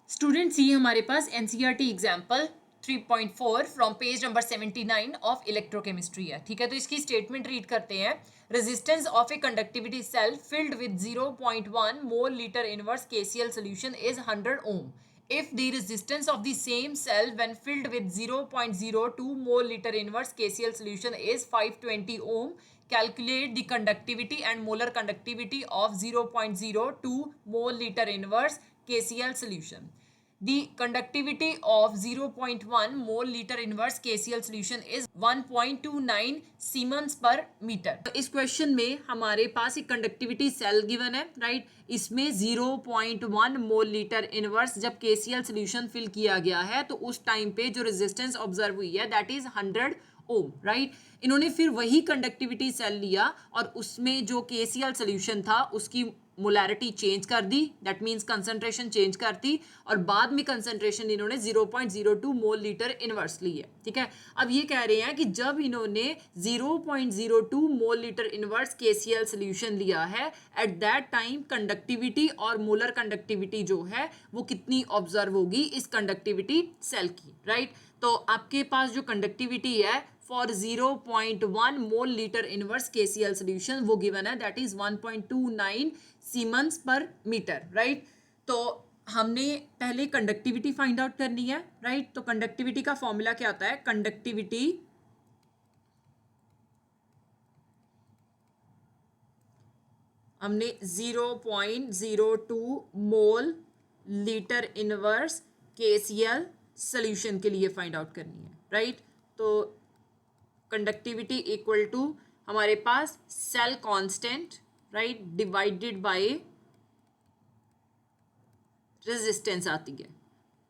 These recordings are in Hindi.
स्टूडेंट्स ये हमारे पास NCERT example 3.4 from page number 79 of electrochemistry है। ठीक है, तो इसकी स्टेटमेंट रीड करते हैं। Resistance of a conductivity cell filled with 0.1 mole litre inverse KCl solution is 100 ohm. If the resistance of the same cell when filled with 0.02 mole liter inverse KCl solution is 520 ohm, calculate the conductivity and molar conductivity of 0.02 mole liter inverse KCl solution. The conductivity of 0.1 mole liter inverse KCl solution is 1.29 Siemens per meter. तो इस क्वेश्चन में हमारे पास एक कंडक्टिविटी सेल गिवन है, राइट। इसमें 0.1 मोल लीटर इनवर्स जब KCl सोल्यूशन फिल किया गया है तो उस टाइम पे जो रेजिस्टेंस ऑब्जर्व हुई है दैट इज 100 ओम, राइट। इन्होंने फिर वही कंडक्टिविटी सेल लिया और उसमें जो KCl सोल्यूशन था उसकी मोलैरिटी चेंज कर दी, दैट मींस कंसंट्रेशन चेंज कर दी, और बाद में कंसंट्रेशन इन्होंने 0.02 मोल लीटर इनवर्स ली है। ठीक है, अब ये कह रहे हैं कि जब इन्होंने 0.02 mole litre inverse KCl solution लिया है एट दैट टाइम कंडक्टिविटी और मोलर कंडक्टिविटी जो है वो कितनी ऑब्जर्व होगी इस कंडक्टिविटी सेल की, राइट। तो आपके पास जो कंडक्टिविटी है for 0.1 mole litre inverse KCl solution वो गिवन है, that is 1.29 siemens per metre, right. तो हमने पहले कंडक्टिविटी फाइंड आउट करनी है, राइट। तो कंडक्टिविटी का फॉर्मूला क्या होता है? कंडक्टिविटी हमने 0.02 mole litre inverse KCl solution के लिए फाइंड आउट करनी है, राइट। तो कंडक्टिविटी इक्वल टू हमारे पास cell constant, right, divided by resistance आती है,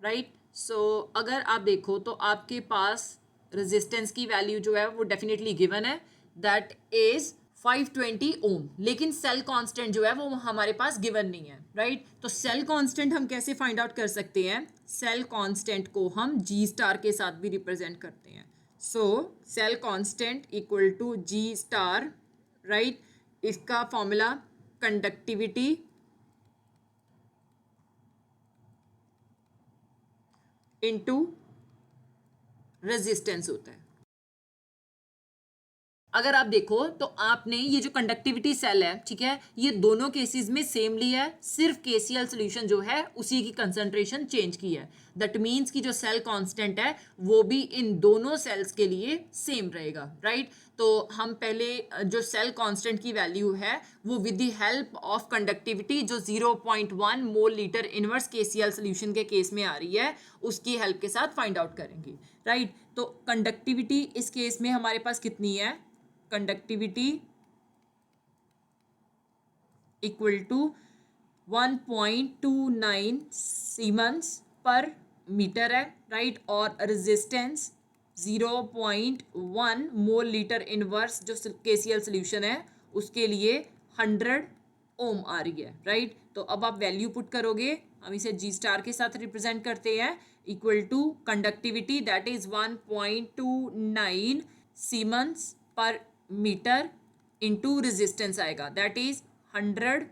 राइट। सो अगर आप देखो तो आपके पास रेजिस्टेंस की वैल्यू जो है वो डेफिनेटली गिवन है, दैट इज 520 ओम, लेकिन सेल कांस्टेंट जो है वो हमारे पास गिवन नहीं है, राइट। तो सेल कांस्टेंट हम कैसे फाइंड आउट कर सकते हैं? सेल कांस्टेंट को हम G स्टार के साथ भी रिप्रेजेंट करते हैं। So cell constant equal to G star, right. इसका फॉर्मूला कंडक्टिविटी इनटू रेजिस्टेंस होता है। अगर आप देखो तो आपने ये जो कंडक्टिविटी सेल है, ठीक है, ये दोनों केसेस में सेम लिया है, सिर्फ KCl सोल्यूशन जो है उसी की कंसंट्रेशन चेंज की है। दैट मींस कि जो सेल कांस्टेंट है वो भी इन दोनों सेल्स के लिए सेम रहेगा, राइट। तो हम पहले जो सेल कांस्टेंट की वैल्यू है वो with the help of conductivity जो 0.1 mole litre inverse KCl solution के केस में आ रही है उसकी हेल्प के साथ फाइंड आउट करेंगे, राइट। तो कंडक्टिविटी इस केस में हमारे पास कितनी है? Conductivity equal to 1.29 siemens per metre है, राइट। और रेजिस्टेंस 0.1 मोल लीटर इनवर्स जो KCl सोल्यूशन है उसके लिए 100 ओम आ रही है, राइट। तो अब आप वैल्यू पुट करोगे, हम इसे G स्टार के साथ रिप्रेजेंट करते हैं, equal to conductivity that is 1.29 siemens per metre into resistance आएगा दैट इज 100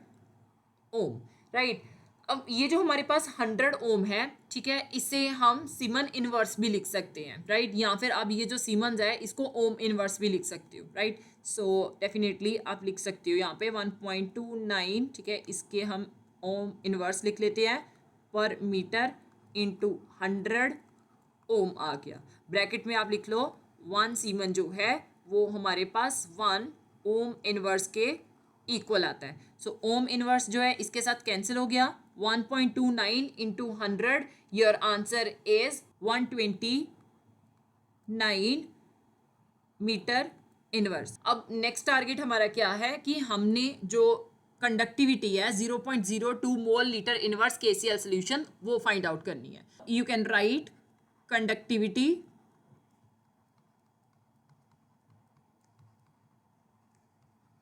ओम, राइट। अब ये जो हमारे पास 100 ओम है, ठीक है, इसे हम सीमन इनवर्स भी लिख सकते हैं, राइट। या फिर अब ये जो सीमन्स है इसको ओम इनवर्स भी लिख सकते हो, राइट। सो डेफिनेटली आप लिख सकते हो यहाँ पे 1.29, ठीक है, इसके हम ओम इनवर्स लिख लेते हैं पर मीटर इंटू 100 ओम आ गया। ब्रैकेट में आप लिख लो 1 सीमन जो है वो हमारे पास 1 ओम इनवर्स के इक्वल आता है। सो ओम इनवर्स जो है इसके साथ कैंसिल हो गया, 1.29 into 100, your answer is 129 metre inverse. अब नेक्स्ट टारगेट हमारा क्या है कि हमने जो कंडक्टिविटी है 0.02 mole litre inverse KCl solution वो फाइंड आउट करनी है। You can write conductivity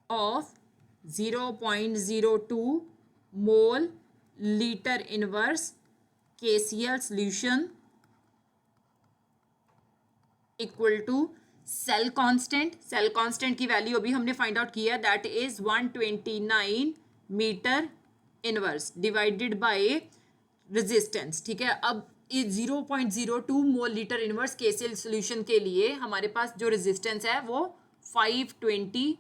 of 0.02 mole litre inverse KCl solution equal to cell constant की वैल्यू अभी हमने फाइंड आउट किया that is 129 metre inverse divided by resistance, ठीक है। अब 0.02 mole litre inverse KCl solution के लिए हमारे पास जो रेजिस्टेंस है वो 520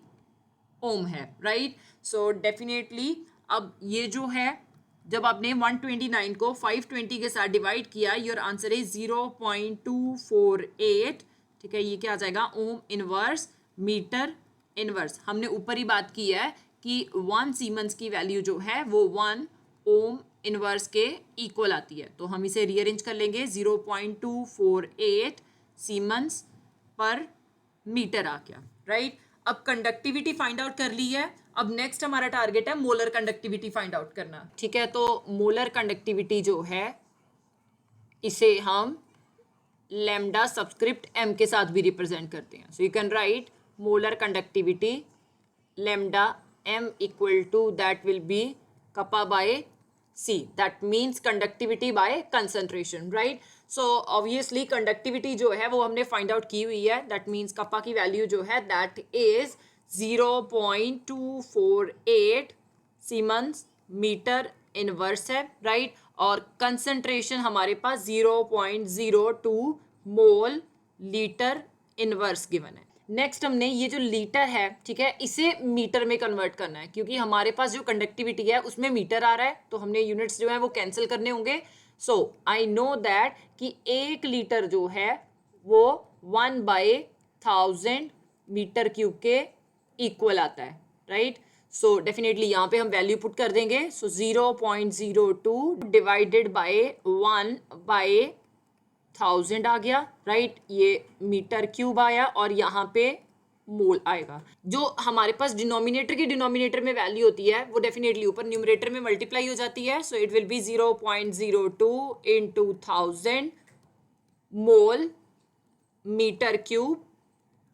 ओम है, राइट। सो डेफिनेटली अब ये जो है, जब आपने 129 को 520 के साथ डिवाइड किया, योर आंसर इज 0.248, ठीक है। ये क्या आ जाएगा, ओम इनवर्स मीटर इनवर्स। हमने ऊपर ही बात की है कि 1 सीमेंस की वैल्यू जो है वो 1 ओम इनवर्स के इक्वल आती है, तो हम इसे रीअरेंज कर लेंगे, 0.248 सीमेंस पर मीटर आ गया, राइट। अब कंडक्टिविटी फाइंड आउट कर ली है, अब नेक्स्ट हमारा टारगेट है मोलर कंडक्टिविटी फाइंड आउट करना, ठीक है। तो मोलर कंडक्टिविटी जो है इसे हम लैम्डा सबस्क्रिप्ट m के साथ भी रिप्रेजेंट करते हैं। So you can write molar conductivity lambda m equal to that will be kappa by C, that means conductivity by concentration, right? So obviously conductivity जो है वो हमने find out की हुई है, that means kappa की value जो है that is 0.248 Siemens metre inverse है, right? और concentration हमारे पास 0.02 मोल लीटर इनवर्स गिवन है। नेक्स्ट हमने ये जो लीटर है, ठीक है, इसे मीटर में कन्वर्ट करना है, क्योंकि हमारे पास जो कंडक्टिविटी है उसमें मीटर आ रहा है, तो हमने यूनिट्स जो है वो कैंसिल करने होंगे। सो आई नो दैट कि 1 लीटर जो है वो 1/1000 मीटर क्यूब के इक्वल आता है, राइट। सो डेफिनेटली यहाँ पे हम वैल्यू पुट कर देंगे। सो 0.02 डिवाइडेड बाय 1/1000 आ गया, राइट। ये मीटर क्यूब आया और यहाँ पे मोल आएगा। जो हमारे पास डिनोमिनेटर की डिनोमिनेटर में वैल्यू होती है वो डेफिनेटली ऊपर न्यूमरेटर में मल्टीप्लाई हो जाती है। So it will be 0.02 into 1000 mole metre cube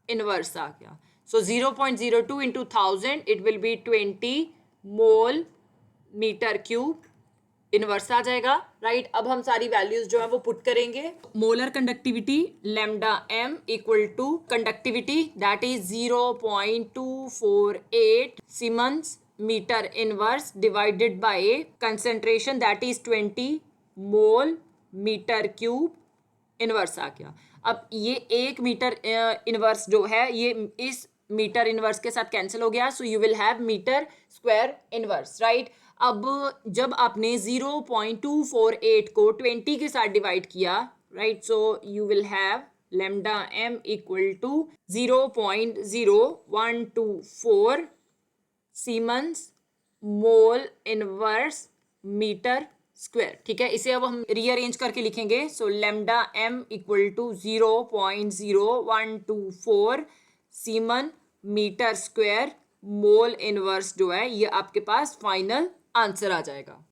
inverse आ गया। So 0.02 into 1000 it will be 20 mole metre cube inverse आ जाएगा, राइट। अब हम सारी वैल्यूज जो है वो पुट करेंगे। Molar conductivity lambda m equal to conductivity that is 0.248 siemens metre inverse divided by concentration that is 20 mole metre cube inverse आ गया। अब ये 1 मीटर इनवर्स जो है ये इस मीटर इनवर्स के साथ कैंसिल हो गया, so you will have metre square inverse, right. अब जब आपने 0.248 को 20 के साथ डिवाइड किया, right, so you will have lambda m equal to 0.0124 siemens mole inverse metre square, ठीक है। इसे अब हम रीअरेंज करके लिखेंगे। So lambda m equal to 0.0124 siemens metre square mole inverse जो है ये आपके पास फाइनल आंसर आ जाएगा।